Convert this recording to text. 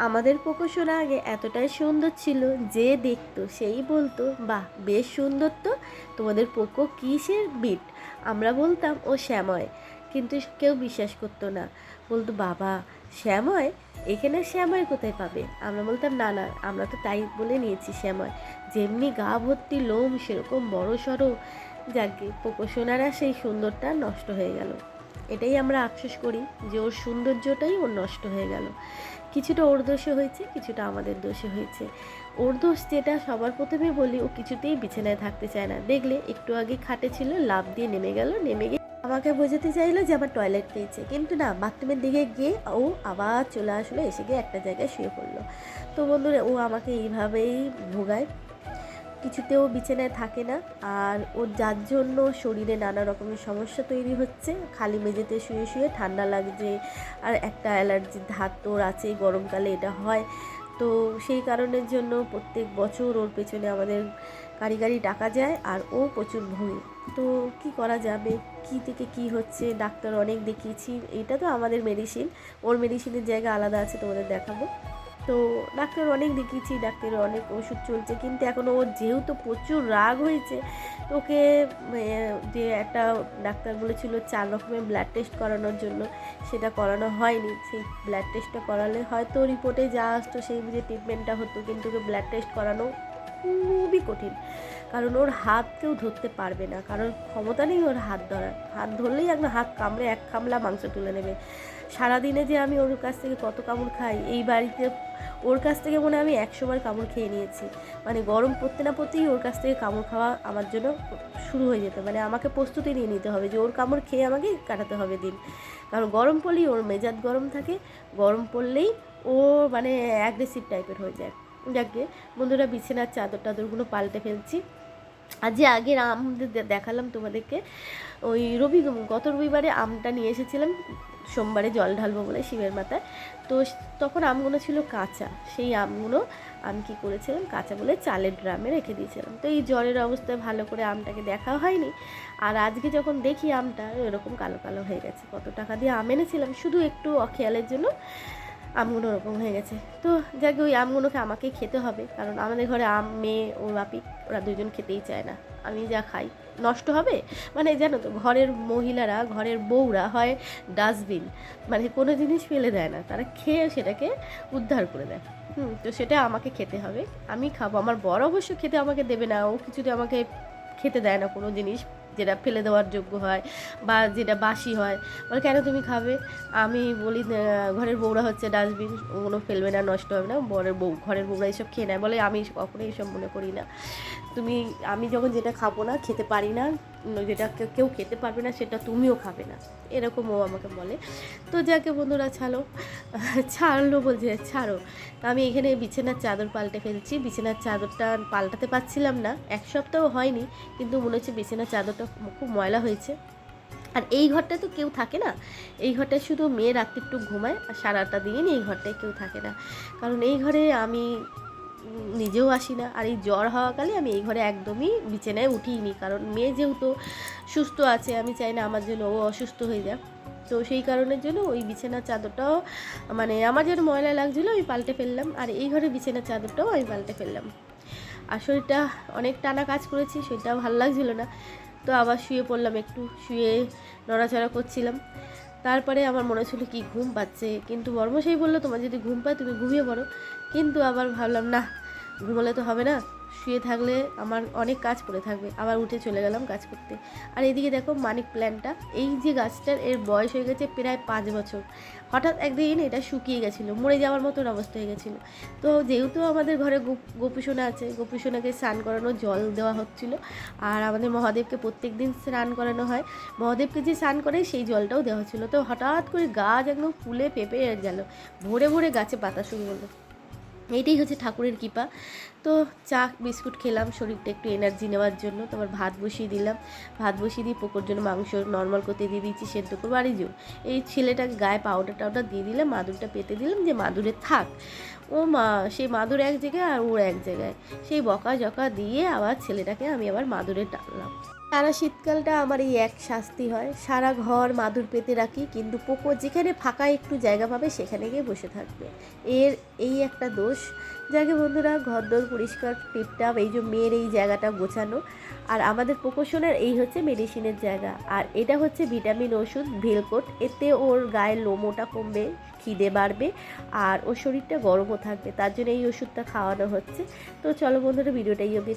আমাদের পোকোসোনা আগে এতটাই সুন্দর ছিল যে দেখতো সেই বলতো, বাহ বেশ সুন্দর তো, তোমাদের পোকো কিসের বিট। আমরা বলতাম ও শ্যাময়, কিন্তু কেউ বিশ্বাস করতো না। বলতো বাবা শ্যাময়, এখানে শ্যাময় কোথায় পাবে। আমরা বলতাম না না, আমরা তো তাই বলে নিয়েছি শ্যাময়। যেমনি গা ভর্তি লোম সেরকম বড় সড়ো। যাকে পোকোসোনারা সেই সুন্দরটা নষ্ট হয়ে গেল। এটাই আমরা আফসোস করি যে ওর সৌন্দর্যটাই ওর নষ্ট হয়ে গেল। কিছুটা ওর দোষে হয়েছে, কিছুটা আমাদের দোষে হয়েছে। ওর দোষ যেটা সবার প্রথমে বলি, ও কিছুতেই বিছানায় থাকতে চায় না। দেখলে একটু আগে খাটে ছিল, লাফ দিয়ে নেমে গেল, নেমে গিয়ে আমাকে বোঝাতে চাইলো যে আমার টয়লেট পেয়েছে, কিন্তু না, বাথরুমের দিকে গিয়ে ও আবার চলে আসলো, এসে গিয়ে একটা জায়গায় শুয়ে পড়লো। তো বন্ধুরা, ও আমাকে এইভাবেই ভোগায়, কিছুতেও বিছানায় থাকে না। আর ওর যার জন্য শরীরে নানা রকমের সমস্যা তৈরি হচ্ছে। খালি মেঝেতে শুয়ে শুয়ে ঠান্ডা লাগছে, আর একটা অ্যালার্জির ধাত তোর আছে, গরমকালে এটা হয়। তো সেই কারণের জন্য প্রত্যেক বছর ওর পেছনে আমাদের গাড়ি গাড়ি টাকা যায়, আর ও প্রচুর ভোগে। তো কি করা যাবে, কি থেকে কি হচ্ছে, ডাক্তার অনেক দেখিয়েছি। এটা তো আমাদের মেডিসিন, ওর মেডিসিনের জায়গা আলাদা আছে, তোমাদের দেখাবো। তো ডাক্তার অনেক দেখিয়েছি, ডাক্তারের অনেক ওষুধ চলছে, কিন্তু এখন ওর যেহেতু প্রচুর রাগ হয়েছে, ওকে যে একটা ডাক্তার বলেছিল 4 রকমের ব্লাড টেস্ট করানোর জন্য, সেটা করানো হয়নি। সেই ব্লাড টেস্টটা করালে হয়তো রিপোর্টে যা আসতো সেই বুঝে ট্রিটমেন্টটা হতো, কিন্তু ওকে ব্লাড টেস্ট করানো খুবই কঠিন। কারণ ওর হাত কেউ ধরতে পারবে না, কারণ ক্ষমতা নেই ওর হাত ধরার। হাত ধরলেই একদম হাত কামড়ে এক কামলা মাংস তুলে নেবে। সারাদিনে যে আমি ওর কাছ থেকে কত কামড় খাই, এই বাড়িতে ওর কাছ থেকে মনে হয় আমি 100বার কামড় খেয়ে নিয়েছি। মানে গরম পড়তে না পড়তেই ওর কাছ থেকে কামড় খাওয়া আমার জন্য শুরু হয়ে যেত। মানে আমাকে প্রস্তুতি নিয়ে নিতে হবে যে ওর কামড় খেয়ে আমাকে কাটাতে হবে দিন। কারণ গরম পড়লেই ওর মেজাজ গরম থাকে, গরম পড়লেই ও মানে অ্যাগ্রেসিভ টাইপের হয়ে যায়। যাকে বন্ধুরা, বিছানার চাদর টাদরগুলো পাল্টে ফেলছি। আর যে আগের আম দেখালাম তোমাদেরকে, ওই গত রবিবারে আমটা নিয়ে এসেছিলাম সোমবারে জল ঢালবো বলে শিবের মাথায়। তো তখন আমগুলো ছিল কাঁচা, সেই আমগুলো আমি কী করেছিলাম, কাঁচা বলে চালের ড্রামে রেখে দিয়েছিলাম। তো এই জ্বরের অবস্থায় ভালো করে আমটাকে দেখা হয়নি। আর আজকে যখন দেখি আমটা এরকম কালো কালো হয়ে গেছে। কত টাকা দিয়ে আম এনেছিলাম, শুধু একটু অখেয়ালের জন্য আমগুলো ওরকম হয়ে গেছে। তো যাকে ওই আমগুলোকে আমাকেই খেতে হবে, কারণ আমাদের ঘরে আম, মেয়ে ও বাপি, ওরা দুজন খেতেই চায় না। আমি যা খাই নষ্ট হবে। মানে জানো তো, ঘরের মহিলারা, ঘরের বউরা হয় ডাস্টবিন, মানে কোনো জিনিস ফেলে দেয় না, তারা খেয়ে সেটাকে উদ্ধার করে দেয়। তো সেটা আমাকে খেতে হবে, আমি খাবো। আমার বড় অবশ্য খেতে আমাকে দেবে না, ও কিছুতে আমাকে খেতে দেয় না কোনো জিনিস যেটা ফেলে দেওয়ার যোগ্য হয় বা যেটা বাসি হয়। বলে কেন তুমি খাবে। আমি বলি ঘরের বউরা হচ্ছে ডাস্টবিন, ওগুলো ফেলবে না, নষ্ট হবে না, ঘরের বউরা এইসব খেয়ে নেয় বলে। আমি কখনোই এইসব মনে করি না। আমি যখন যেটা খাবো না, খেতে পারি না, যেটা কেউ খেতে পারবে না, সেটা তুমিও খাবে না, এরকম ও আমাকে বলে। তো যাকে বন্ধুরা, ছাড়লো বলছে ছাড়ো। তো আমি এখানে বিছানার চাদর পাল্টে ফেলছি। বিছানার চাদরটা পাল্টাতে পারছিলাম না, 1 সপ্তাহ হয়নি, কিন্তু মনে হচ্ছে বিছানার চাদরটা খুব ময়লা হয়েছে। আর এই ঘরটায় তো কেউ থাকে না, এই ঘরটায় শুধু মেয়ে রাত্রে একটু ঘুমায়, আর সারাটা দিন এই ঘরটায় কেউ থাকে না। কারণ এই ঘরে আমি নিজেও আসি না, আর এই জ্বর হওয়াকালে আমি এই ঘরে একদমই বিছানায় উঠিনি, কারণ মেয়ে যেহেতু সুস্থ আছে, আমি চাই না আমার জন্য ও অসুস্থ হয়ে যাক। তো সেই কারণের জন্য ওই বিছানার চাদরটাও মানে আমার যেন ময়লা লাগছিলো, আমি পাল্টে ফেললাম। আর এই ঘরে বিছানার চাদরটাও আমি পাল্টে ফেললাম। আর শরীরটা অনেক টানা কাজ করেছি, শরীরটাও ভালো লাগছিলো না। তো আবার শুয়ে পড়লাম, একটু শুয়ে নড়াচড়া করছিলাম। তারপরে আমার মনে ছিল কি ঘুম পাচ্ছে, কিন্তু বর্মশাই বললো তোমার যদি ঘুম পায় তুমি ঘুমিয়ে পড়ো। কিন্তু আবার ভাবলাম না, ঘুমালে তো হবে না, শুয়ে থাকলে আমার অনেক কাজ পড়ে থাকবে। আবার উঠে চলে গেলাম কাজ করতে। আর এদিকে দেখো মানি প্ল্যান্টটা, এই যে গাছটার এর বয়স হয়ে গেছে প্রায় 5 বছর। হঠাৎ একদিন এটা শুকিয়ে গেছিলো, মরে যাওয়ার মতন অবস্থা হয়ে গেছিলো। তো যেহেতু আমাদের ঘরে গোপুসোনা আছে, গোপুসোনাকে স্নান করানো জল দেওয়া হচ্ছিলো। আর আমাদের মহাদেবকে প্রত্যেক দিন স্নান করানো হয়, মহাদেবকে যে স্নান করে সেই জলটাও দেওয়া হচ্ছিলো। তো হঠাৎ করে গাছ একদম ফুলে পেঁপে গেল, ভরে ভরে গাছে পাতা শুরু হলো। এইটাই হচ্ছে ঠাকুরের কৃপা। তো চা বিস্কুট খেলাম শরীরটা একটু এনার্জি নেওয়ার জন্য। তারপর ভাত বসিয়ে দিলাম, ভাত বসিয়ে দিয়ে পোকোর জন্য মাংস নর্মাল করতে দিয়ে দিয়েছি, সেদ্ধ করবো। আর এই ছেলেটাকে গায়ে পাউডার টাউডার দিয়ে দিলাম, মাদুরটা পেতে দিলাম যে মাদুরে থাক। ও মা, সেই মাদুর এক জায়গায় আর ওর এক জায়গায়, সেই বকা জকা দিয়ে আবার ছেলেটাকে আমি আবার মাদুরে টানলাম। সারা শীতকালটা আমার এই এক শাস্তি হয়, সারা ঘর মাদুর পেতে রাখি, কিন্তু পোকো যেখানে ফাঁকা একটু জায়গা পাবে সেখানে গিয়ে বসে থাকবে। এর এই একটা দোষ। যাকে বন্ধুরা, ঘরদোর পরিষ্কার টিপটাপ, এই যে মেয়ের এই জায়গাটা গোছানো, আর আমাদের পোকো সোনার এই হচ্ছে মেডিসিনের জায়গা, আর এটা হচ্ছে ভিটামিন ওষুধ ভেলকোট। এতে ওর গায়ের লোমোটা কমবে, খিদে বাড়বে, আর ওর শরীরটা গরমও থাকবে, তার জন্য এই ওষুধটা খাওয়ানো হচ্ছে। তো চলো বন্ধুরা, ভিডিওটা এই অবধি।